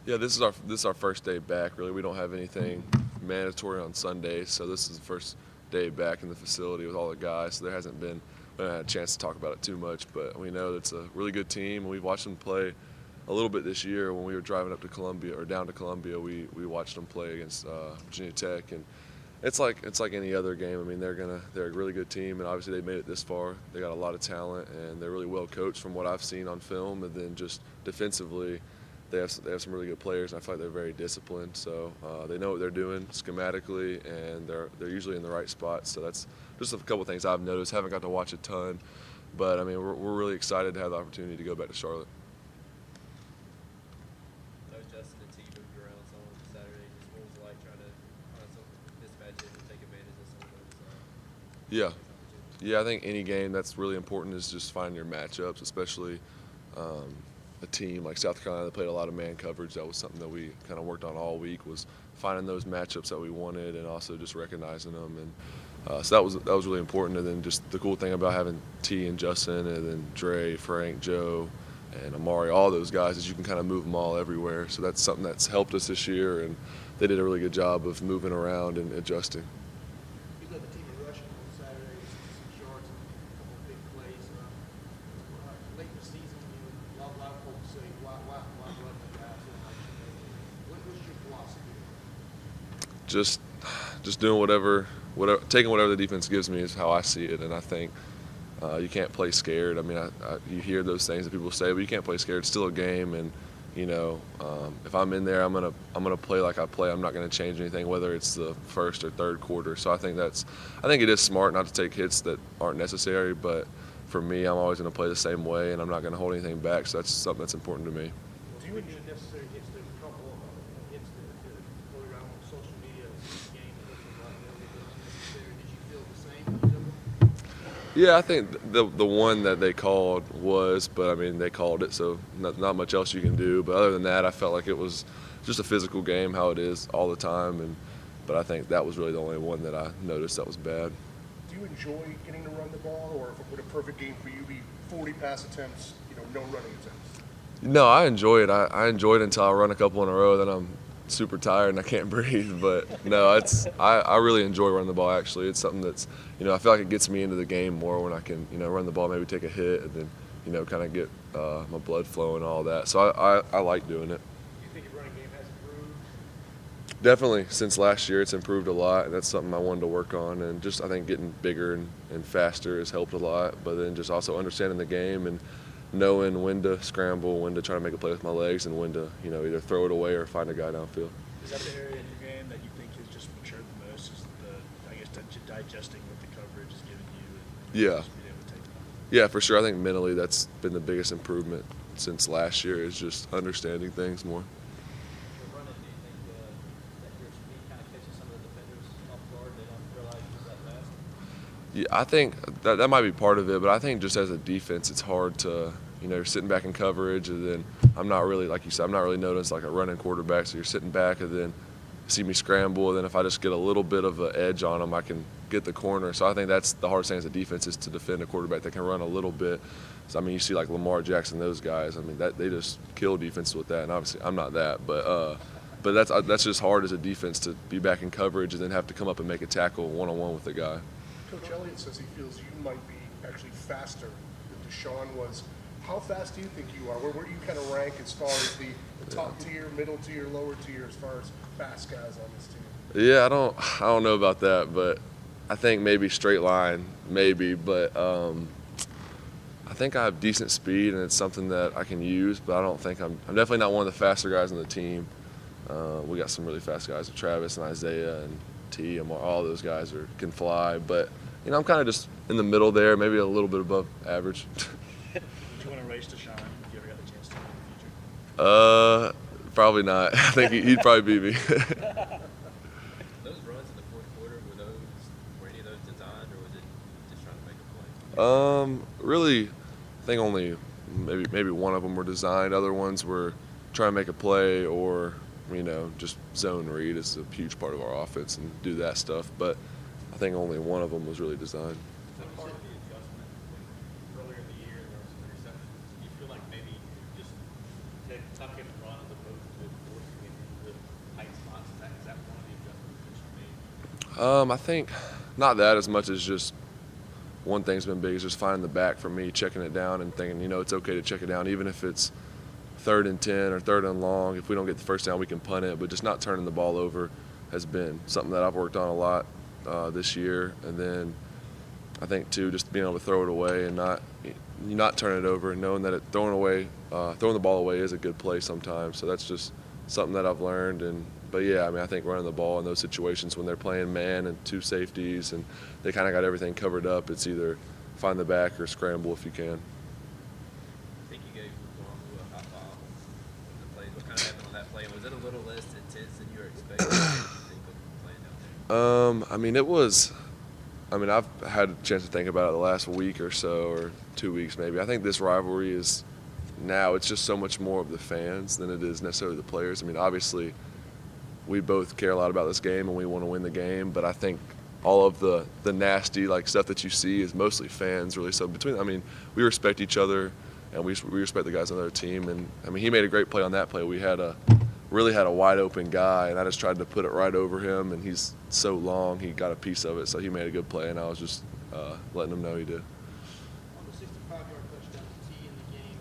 Yeah, this is our first day back. Really, we don't have anything mandatory on Sundays, so this is the first day back in the facility with all the guys. So there hasn't been we haven't had a chance to talk about it too much, but we know it's a really good team, and we've watched them play a little bit this year. When we were driving up to Columbia or down to Columbia, we watched them play against Virginia Tech, and it's like any other game. I mean, they're a really good team, and obviously they made it this far. They got a lot of talent, and they're really well coached from what I've seen on film. And then just defensively, they have some really good players, and I feel like they're very disciplined. So they know what they're doing schematically, and they're usually in the right spot. So that's just a couple of things I've noticed. Haven't got to watch a ton, but I mean we're really excited to have the opportunity to go back to Charlotte. I know Justin and T moved around some on Saturday. Just what was it like trying to find some mismatches and take advantage of some of those Yeah, opportunities? yeah. I think any game that's really important is just finding your matchups, especially a team like South Carolina that played a lot of man coverage. That was something that we kind of worked on all week, was finding those matchups that we wanted and also just recognizing them. And so that was really important. And then just the cool thing about having T and Justin and then Dre, Frank, Joe, and Amari, all those guys, is you can kind of move them all everywhere. So that's something that's helped us this year, and they did a really good job of moving around and adjusting. You led the team in rushing on Saturday, 66 yards and a couple of big plays. Late in the season, a lot of folks say, why run the guys so much? What's your philosophy? Just doing whatever, taking whatever the defense gives me is how I see it. And I think you can't play scared. I mean, you hear those things that people say, but you can't play scared. It's still a game, and if I'm in there, I'm gonna play like I play. I'm not gonna change anything, whether it's the first or third quarter. So I think it is smart not to take hits that aren't necessary. But for me, I'm always gonna play the same way, and I'm not gonna hold anything back. So that's something that's important to me. Do you enjoy necessary hits to couple hits to go around on social media game unnecessary? Did you feel the same when you took them? Yeah, I think the one that they called was, but I mean they called it, so not much else you can do. But other than that, I felt like it was just a physical game, how it is all the time. But I think that was really the only one that I noticed that was bad. Do you enjoy getting to run the ball, or would a perfect game for you be 40 pass attempts, no running attempts? No, I enjoy it. I enjoy it until I run a couple in a row, then I'm super tired and I can't breathe. But no, I really enjoy running the ball. Actually, it's something that's I feel like it gets me into the game more when I can run the ball, maybe take a hit, and then kind of get my blood flowing and all that. So I like doing it. Do you think your running game has improved? Definitely, since last year, it's improved a lot, and that's something I wanted to work on. And just I think getting bigger and faster has helped a lot. But then just also understanding the game and knowing when to scramble, when to try to make a play with my legs, and when to either throw it away or find a guy downfield. Is that the area in your game that you think has just matured the most? Is digesting what the coverage is giving you? Yeah. Just being able to take that? Yeah, for sure. I think mentally that's been the biggest improvement since last year, is just understanding things more. For running, do you think that your speed kind of catches some of the defenders off guard? They don't realize you're that fast? Yeah, I think that might be part of it, but I think just as a defense, it's hard to, you're sitting back in coverage, and then I'm not really, like you said, I'm not really noticed like a running quarterback, so you're sitting back, and then see me scramble, and then if I just get a little bit of an edge on them, I can get the corner. So I think that's the hardest thing as a defense, is to defend a quarterback that can run a little bit. So, I mean, you see like Lamar Jackson, those guys, I mean, they just kill defenses with that, and obviously I'm not that, but that's just hard as a defense, to be back in coverage and then have to come up and make a tackle one-on-one with a guy. Coach Elliott says he feels you might be actually faster than Deshaun was. How fast do you think you are? Where do you kind of rank as far as the top tier, middle tier, lower tier, as far as fast guys on this team? Yeah, I don't know about that, but I think maybe straight line, maybe, but I think I have decent speed, and it's something that I can use, but I don't think I'm definitely not one of the faster guys on the team. We got some really fast guys with Travis and Isaiah and T, and all those guys can fly, but I'm kind of just in the middle there, maybe a little bit above average. Would you want to race Deshaun if you ever got the chance to in the future? Probably not. I think he'd probably beat me. Those runs in the fourth quarter, were any of those designed, or was it just trying to make a play? Really, I think only maybe one of them were designed. Other ones were trying to make a play, or just zone read is a huge part of our offense, and do that stuff. But I think only one of them was really designed. What part of the adjustment earlier in the year, there were some receptions? Do you feel like maybe just tuck in and run as opposed to force I think not that as much as just one thing's been big is just finding the back for me, checking it down and thinking, it's okay to check it down, even if it's 3rd and 10 or 3rd and long. If we don't get the first down, we can punt it, but just not turning the ball over has been something that I've worked on a lot this year. And then I think too, just being able to throw it away and not turn it over, and knowing that throwing the ball away is a good play sometimes. So that's just something that I've learned. But yeah, I think running the ball in those situations when they're playing man and 2 safeties and they kind of got everything covered up, it's either find the back or scramble if you can. I think you gave Lonzo a high five on the play. What kind of happened on that play? Was it a little less intense than you were expecting? What did you think of playing down there? It was. I've had a chance to think about it the last week or so, or 2 weeks maybe. I think this rivalry is now, it's just so much more of the fans than it is necessarily the players. Obviously, we both care a lot about this game and we want to win the game, but I think all of the nasty stuff that you see is mostly fans really. So we respect each other and we respect the guys on the other team. And he made a great play on that play. We really had a wide open guy, and I just tried to put it right over him, and he's so long, he got a piece of it. So he made a good play, and I was just letting him know he did. On the 65-yard touchdown to T in the game,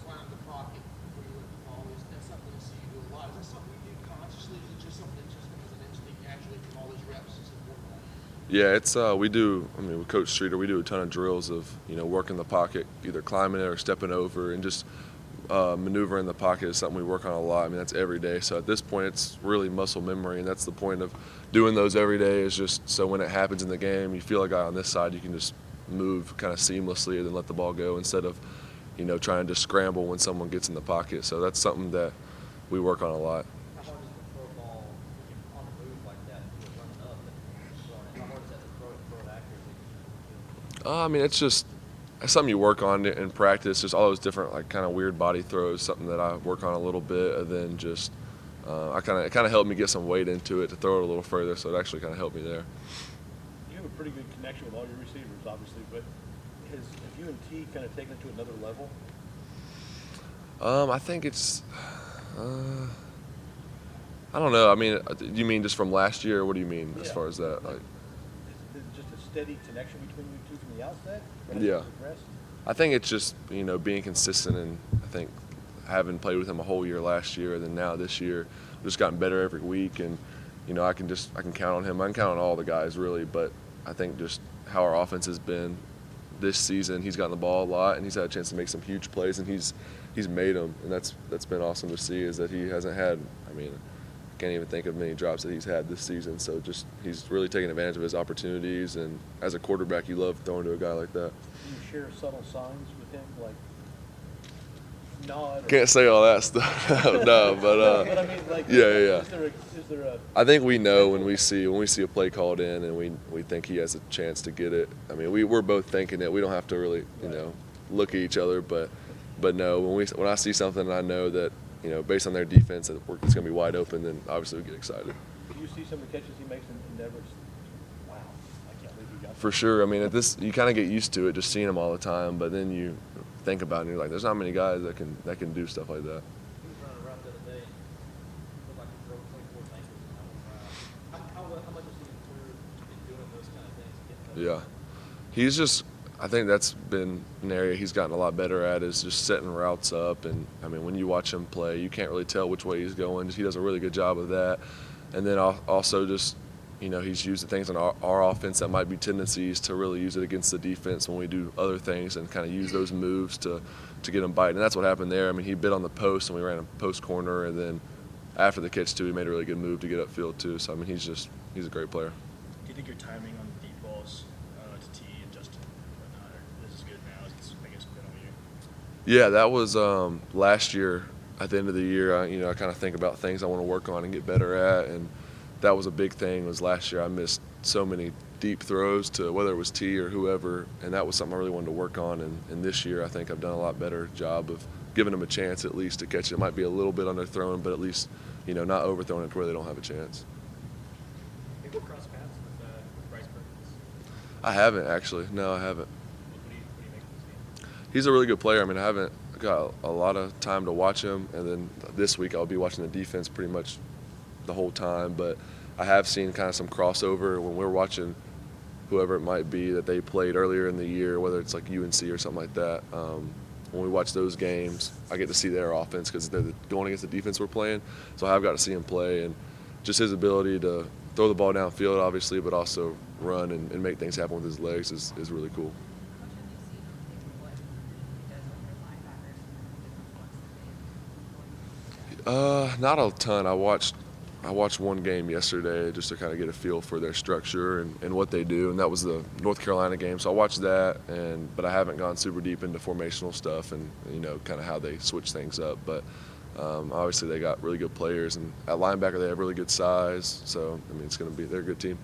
climb the pocket before you let the ball. That's something to see you do a lot. Is that something you do consciously? Is it just something that just becomes an instinct naturally from all those reps? Is it more than that? Yeah, it's we do. With Coach Streeter, we do a ton of drills of working the pocket, either climbing it or stepping over, and just maneuvering the pocket is something we work on a lot. That's every day. So at this point, it's really muscle memory, and that's the point of doing those every day. Is just so when it happens in the game, you feel a guy on this side, you can just move kind of seamlessly and then let the ball go instead of trying to scramble when someone gets in the pocket. So that's something that we work on a lot. How hard is it to throw a ball on the move like that, running up and throwing it? How hard is that to throw it accurately? It's just something you work on in practice. Just all those different kind of weird body throws, something that I work on a little bit, and then just it kind of helped me get some weight into it to throw it a little further. So it actually kind of helped me there. You have a pretty good connection with all your receivers, obviously, but have you and T kind of taken it to another level? I think it's. I don't know. You mean just from last year? Or what do you mean as far as that? Is it just a steady connection between you two from the outset? Yeah. I think it's just being consistent, and I think having played with him a whole year last year, and then now this year, we've just gotten better every week, and I can count on him. I can count on all the guys really, but I think just how our offense has been this season, he's gotten the ball a lot, and he's had a chance to make some huge plays, and he's made them, and that's been awesome to see. Is that he hasn't had. I can't even think of many drops that he's had this season. So just he's really taking advantage of his opportunities, and as a quarterback, you love throwing to a guy like that. Do you share subtle signs with him, like nod? Can't say all that stuff. No, but yeah. Is there a? I think we know when we see a play called in, and we think he has a chance to get it. We're both thinking it. We don't have to really look at each other, but no, when I see something and I know that based on their defense that it's going to be wide open, then obviously we get excited. Do you see some of the catches he makes in Denver? Wow, I can't believe you got that. For sure. At this, you kind of get used to it, just seeing him all the time. But then you think about it, and you're like, there's not many guys that can do stuff like that. He was running around the other day. Looked like he broke 24 ankles in that one round. How much has he improved in doing those kind of things? Yeah. He's just, I think that's been an area he's gotten a lot better at, is just setting routes up. And, when you watch him play, you can't really tell which way he's going. He does a really good job of that. And then also just, he's used the things in our offense that might be tendencies to really use it against the defense when we do other things, and kind of use those moves to get him biting. And that's what happened there. He bit on the post, and we ran a post corner, and then after the catch, too, he made a really good move to get upfield, too. So, he's a great player. Do you think your timing on the deep balls to T and Justin whatnot, this is good now? It's, I guess, been on you. Yeah, that was last year. At the end of the year, I kind of think about things I want to work on and get better at, and that was a big thing. Was last year I missed so many deep throws to whether it was T or whoever, and that was something I really wanted to work on. And this year I think I've done a lot better job of giving them a chance at least to catch it. It might be a little bit underthrown, but at least not overthrowing it to where they don't have a chance. Have you ever crossed paths with Bryce Perkins? I haven't actually. No, I haven't. What do you make of this game? He's a really good player. I haven't got a lot of time to watch him, and then this week I'll be watching the defense pretty much the whole time. But I have seen kind of some crossover when we're watching whoever it might be that they played earlier in the year, whether it's like UNC or something like that. When we watch those games, I get to see their offense because they're going against the defense we're playing. So I have got to see him play, and just his ability to throw the ball downfield, obviously, but also run and make things happen with his legs is really cool. Not a ton. I watched one game yesterday just to kind of get a feel for their structure and what they do, and that was the North Carolina game. So I watched that, but I haven't gone super deep into formational stuff and kind of how they switch things up. But obviously they got really good players, and at linebacker they have really good size. So I mean they're a good team.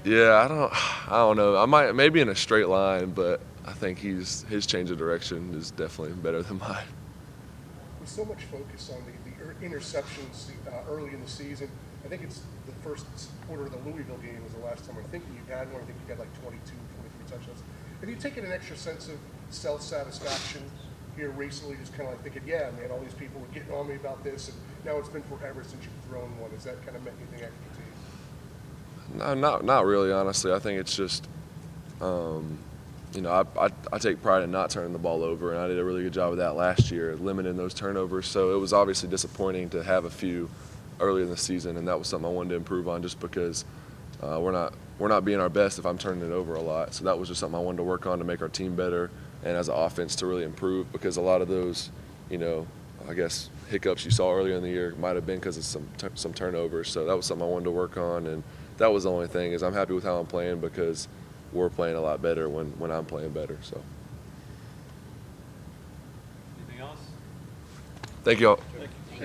Yeah, I don't know. I might maybe in a straight line, but I think his change of direction is definitely better than mine. With so much focus on the interceptions early in the season, I think it's the first quarter of the Louisville game was the last time I think you've had one. I think you had like 22, 23 touchdowns. Have you taken an extra sense of self-satisfaction here recently, just kind of like thinking, yeah, man, all these people were getting on me about this, and now it's been forever since you've thrown one. Has that kind of meant anything extra to you? No, not really, honestly. I think it's just, I take pride in not turning the ball over, and I did a really good job of that last year, limiting those turnovers. So it was obviously disappointing to have a few early in the season, and that was something I wanted to improve on just because we're not being our best if I'm turning it over a lot. So that was just something I wanted to work on to make our team better and as an offense to really improve, because a lot of those, I guess hiccups you saw earlier in the year might have been because of some turnovers. So that was something I wanted to work on, and that was the only thing. Is I'm happy with how I'm playing because we're playing a lot better when I'm playing better. So. Anything else? Thank you all. Thank you.